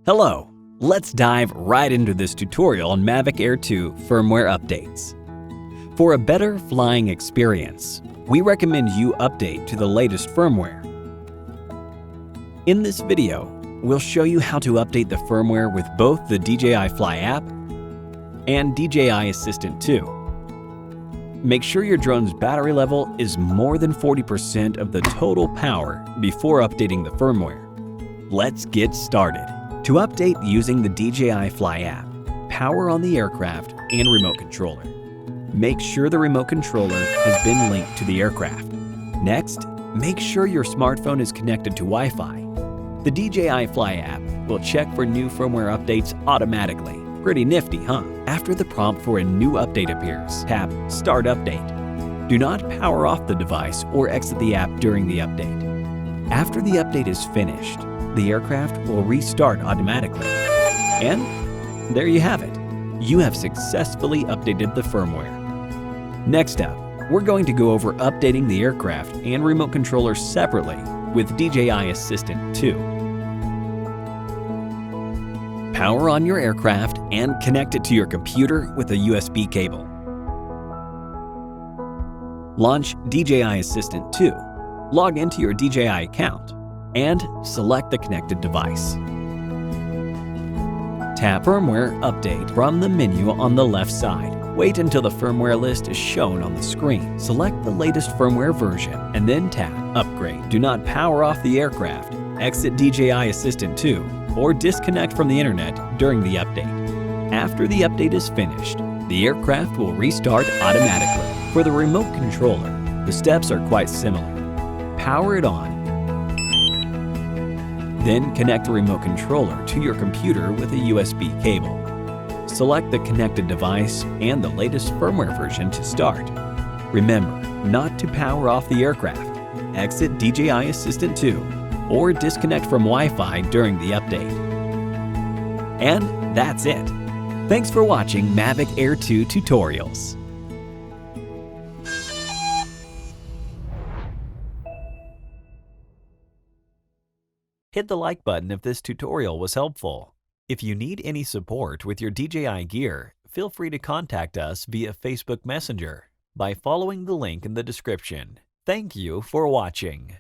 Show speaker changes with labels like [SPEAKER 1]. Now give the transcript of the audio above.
[SPEAKER 1] Hello, let's dive right into this tutorial on Mavic Air 2 firmware updates. For a better flying experience, we recommend you update to the latest firmware. In this video, we'll show you how to update the firmware with both the DJI Fly app and DJI Assistant 2. Make sure your drone's battery level is more than 40% of the total power before updating the firmware. Let's get started. To update using the DJI Fly app, power on the aircraft and remote controller. Make sure the remote controller has been linked to the aircraft. Next, make sure your smartphone is connected to Wi-Fi. The DJI Fly app will check for new firmware updates automatically. Pretty nifty, huh? After the prompt for a new update appears, tap Start Update. Do not power off the device or exit the app during the update. After the update is finished, the aircraft will restart automatically. And there you have it. You have successfully updated the firmware. Next up, we're going to go over updating the aircraft and remote controller separately with DJI Assistant 2. Power on your aircraft and connect it to your computer with a USB cable. Launch DJI Assistant 2. Log into your DJI account and select the connected device. Tap Firmware Update from the menu on the left side. Wait until the firmware list is shown on the screen. Select the latest firmware version and then tap Upgrade. Do not power off the aircraft, exit DJI Assistant 2, or disconnect from the internet during the update. After the update is finished, the aircraft will restart automatically. For the remote controller, the steps are quite similar. Power it on. Then connect the remote controller to your computer with a USB cable. Select the connected device and the latest firmware version to start. Remember not to power off the aircraft, exit DJI Assistant 2, or disconnect from Wi-Fi during the update. And that's it. Thanks for watching Mavic Air 2 tutorials. Hit the like button if this tutorial was helpful. If you need any support with your DJI gear, feel free to contact us via Facebook Messenger by following the link in the description. Thank you for watching.